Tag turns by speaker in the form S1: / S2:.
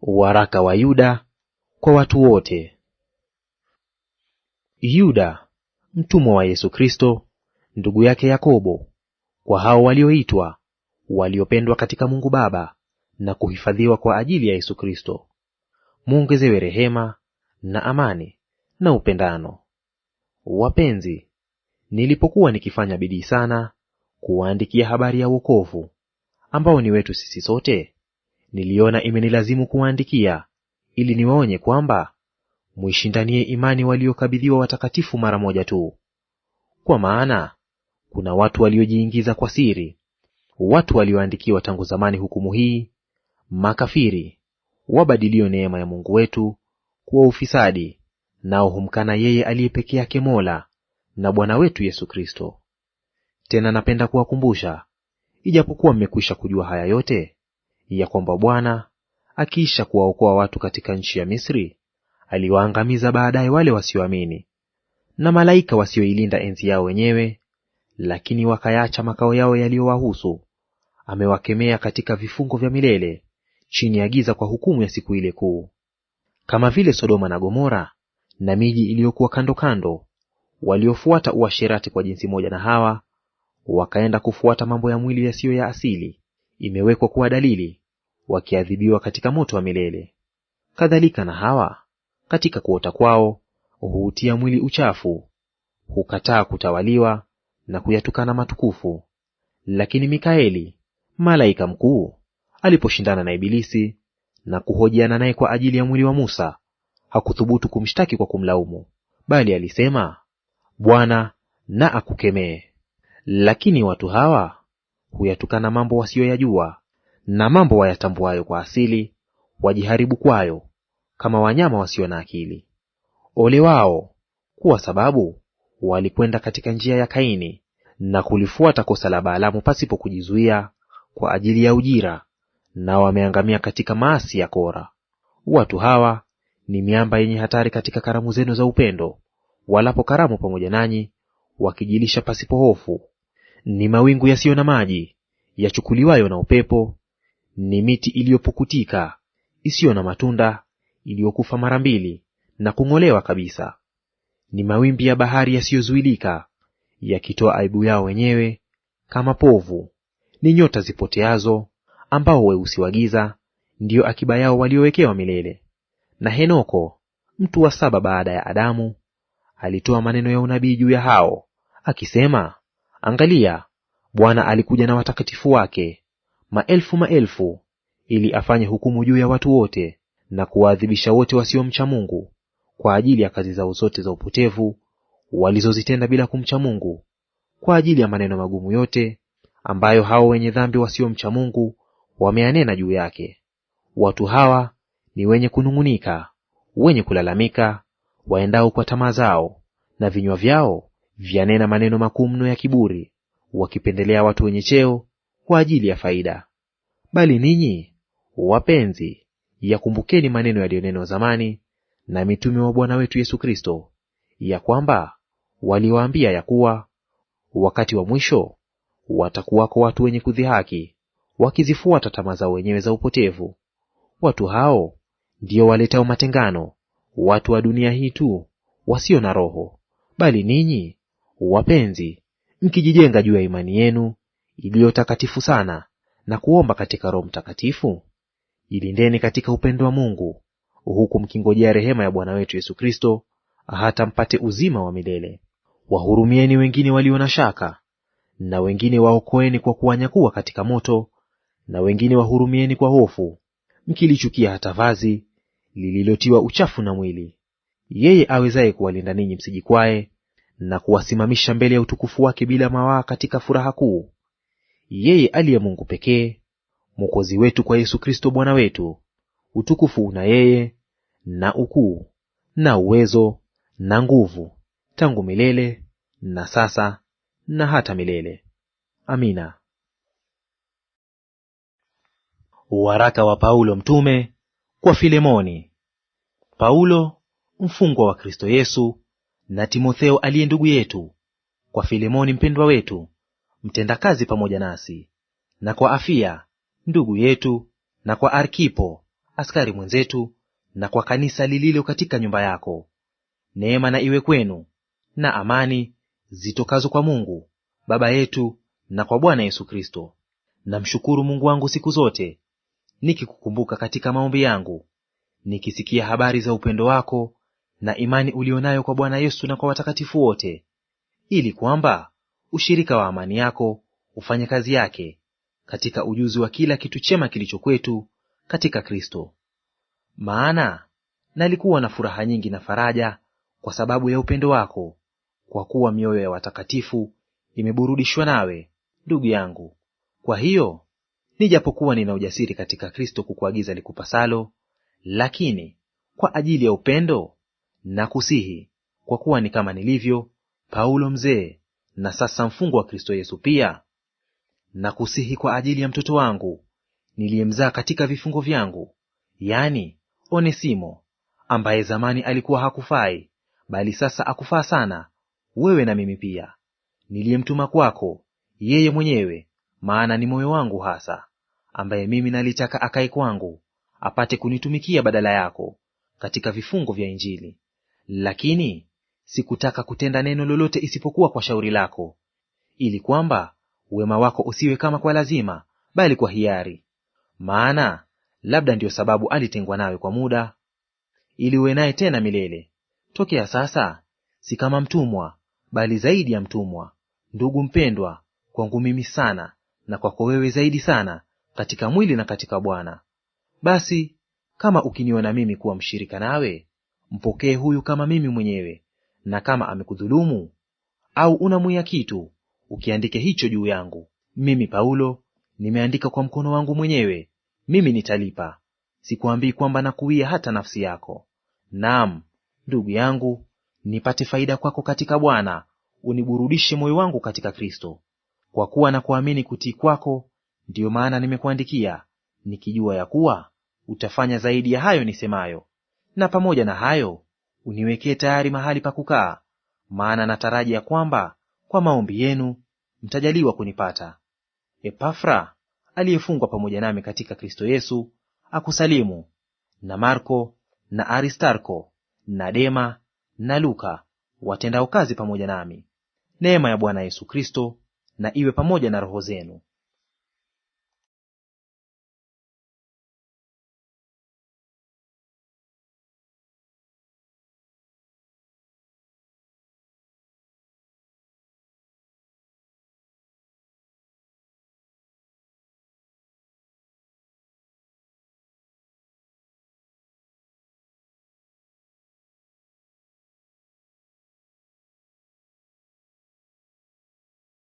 S1: Waraka wa Yuda kwa watu wote. Yuda, mtumwa wa Yesu Kristo, ndugu yake Yakobo, kwa hao walioitwa, waliopendwa katika Mungu Baba, na kuhifadhiwa kwa ajili ya Yesu Kristo. Muongezewe rehema na amani na upendano. Wapenzi, nilipokuwa nikifanya bidii sana kuwaandikia habari ya wokovu, ambao ni wetu sisi sote, niliona imenilazimu kuwaandikia, ili niwaonye kwamba muishindanie imani waliokabidhiwa watakatifu mara moja tu. Kwa maana kuna watu waliojiingiza kwa siri, watu walioandikiwa tangu zamani hukumu hii, makafiri, wabadilio neema ya Mungu wetu kuwa ufisadi, nao humkana yeye aliye peke yake Mola na Bwana wetu Yesu Kristo. Tena napenda kuwakumbusha, ijapokuwa mmekwisha kujua haya yote, ya kwamba Bwana akiisha kuwaokoa watu katika nchi ya Misri, aliwaangamiza baadaye wale wasioamini. Na malaika wasioilinda enzi yao wenyewe, lakini wakayaacha makao yao yaliyowahusu, amewakemea katika vifungo vya milele, chini ya giza kwa hukumu ya siku ile kuu. Kama vile Sodoma na Gomora na miji iliyokuwa kando kando, waliofuata uasherati kwa jinsi moja na Hawa, wakaenda kufuata mambo ya mwili yasiyo ya asili, imewekwa kuwa dalili, wakiadhibiwa katika moto wa milele. Kadhalika na Hawa, katika kuota kwao, huutia mwili uchafu, hukataa kutawaliwa na kuyatukana matukufu. Lakini Mikaeli, malaika mkuu, aliposhindana na Ibilisi na kuhojiana naye kwa ajili ya mwili wa Musa, hakuthubutu kumshtaki kwa kumlaumu, bali alisema, Bwana na akukemee. Lakini watu hawa huyatukana mambo wasiyoyajua, na mambo wayatambuayo kwa asili wajiharibu kwayo, kama wanyama wasio na akili. Ole wao, kwa sababu walikwenda katika njia ya Kaini, na kulifuata kosa la Baalamu pasipo kujizuia, kwa ajili ya ujira, nao wameangamia katika maasi ya Kora. Watu hawa ni miamba yenye hatari katika karamu zenu za upendo, walapo karamu pamoja nanyi, wakijilisha pasipo hofu. Ni mawingu yasiyo na maji, yachukuliwayo na upepo, ni miti iliyopukutika, isiyo na matunda, iliyokufa mara mbili na kung'olewa kabisa. Ni mawimbi ya bahari yasiyozuilika, yakitoa aibu yao wenyewe kama povu. Ni nyota zipoteazo, ambao weusi wa giza ndiyo akiba yao waliowekewa milele. Na Henoko, mtu wa 7 baada ya Adamu, alitoa maneno ya unabii juu ya hao, akisema, Angalia, Bwana alikuja na watakatifu wake, maelfu maelfu, ili afanye hukumu juu ya watu wote, na kuwaadhibisha wote wasiomcha Mungu, kwa ajili ya kazi zao zote za upotevu walizozitenda bila kumcha Mungu, kwa ajili ya maneno magumu yote ambayo hao wenye dhambi wasiomcha Mungu wameanena juu yake. Watu hawa ni wenye kunung'unika, wenye kulalamika, waendao kwa tamaa zao, na vinywa vyao vyanena maneno makuu mno ya kiburi, wakipendelea watu wenye cheo kwa ajili ya faida. Bali ninyi wapenzi, yakumbukeni maneno yaliyonenwa zamani na mitume wa Bwana wetu Yesu Kristo, ya kwamba waliwaambia ya kuwa wakati wa mwisho watakuwako watu wenye kudhihaki, wakizifuata tamaa zao wenyewe za upotevu. Watu hao ndio waletao matengano, watu wa dunia hii tu, wasio na roho. Bali ninyi wapenzi, mkijijenga juu ya imani yenu iliyo takatifu sana, na kuomba katika Roho Mtakatifu, jilindeni katika upendo wa Mungu, huku mkingojea rehema ya Bwana wetu Yesu Kristo, hata mpate uzima wa milele. Wahurumieni wengine walio na shaka, na wengine waokoeni kwa kuwanyakua katika moto, na wengine wahurumieni kwa hofu, mkilichukia hata vazi lililotiwa uchafu na mwili. Yeye awezaye kuwalinda ninyi msijikwae, na kuwasimamisha mbele ya utukufu wake bila mawaa katika furaha kuu. Yeye aliye Mungu pekee, Mwokozi wetu kwa Yesu Kristo Bwana wetu, utukufu una yeye, na ukuu, na uwezo, na nguvu, tangu milele, na sasa, na hata milele. Amina. Waraka wa Paulo mtume kwa Filemoni. Paulo, mfungwa wa Kristo Yesu, na Timotheo aliye ndugu yetu, kwa Filemoni mpendwa wetu, mtendakazi pamoja nasi, na kwa Afia ndugu yetu, na kwa Arkipo askari mwenzetu, na kwa kanisa lililo katika nyumba yako. Neema na iwe kwenu na amani zitokazo kwa Mungu Baba yetu na kwa Bwana Yesu Kristo. Namshukuru Mungu wangu siku zote, nikikukumbuka katika maombi yangu, nikisikia habari za upendo wako na imani ulionayo kwa Bwana Yesu na kwa watakatifu wote, ili kwamba ushirika wa amani yako ufanye kazi yake katika ujuzi wa kila kitu chema kilicho kwetu katika Kristo. Maana nalikuwa na furaha nyingi na faraja kwa sababu ya upendo wako, kwa kuwa mioyo ya watakatifu imeburudishwa nawe, ndugu yangu. Kwa hiyo nijapokuwa nina ujasiri katika Kristo kukuagiza likupasalo, lakini kwa ajili ya upendo nakusihi, kwa kuwa ni kama nilivyo Paulo mzee, na sasa mfungwa wa Kristo Yesu pia, nakusihi kwa ajili ya mtoto wangu niliyemzaa katika vifungo vyangu, yaani Onesimo, ambaye zamani alikuwa hakufai, bali sasa akufaa sana, wewe na mimi pia, niliyemtuma kwako yeye mwenyewe, maana ni moyo wangu hasa, ambaye mimi nalitaka akae kwangu, apate kunitumikia badala yako katika vifungo vya Injili. Lakini sikutaka kutenda neno lolote isipokuwa kwa shauri lako, ili kwamba wema wako usiwe kama kwa lazima, bali kwa hiari. Maana labda ndiyo sababu alitengwa nawe kwa muda, ili uwe naye tena milele. Tokea sasa si kama mtumwa, bali zaidi ya mtumwa, ndugu mpendwa kwangu mimi sana, na kwako wewe zaidi sana, katika mwili na katika Bwana. Basi kama ukiniona mimi kuwa mshirika nawe, mpokee huyu kama mimi mwenyewe, na kama amekudhulumu au unamwia kitu, ukiandike hicho juu yangu. Mimi Paulo nimeandika kwa mkono wangu mwenyewe, mimi nitalipa. Sikuambii kwamba nakuwia hata nafsi yako. Naam, ndugu yangu, nipate faida kwako katika Bwana, uniburudishe moyo wangu katika Kristo. Kwa kuwa na kuamini kutii kwako, ndiyo maana nimekuandikia, nikijua ya kuwa utafanya zaidi ya hayo nisemayo. Na pamoja na hayo uniwekee tayari mahali pa kukaa, maana nataraji ya kwamba kwa maombi yenu mtajaliwa kunipata. Epafra aliyefungwa pamoja nami katika Kristo Yesu akusalimu, na Marko na Aristarko na Dema na Luka watendao kazi pamoja nami. Neema ya Bwana Yesu Kristo na iwe pamoja na roho zenu.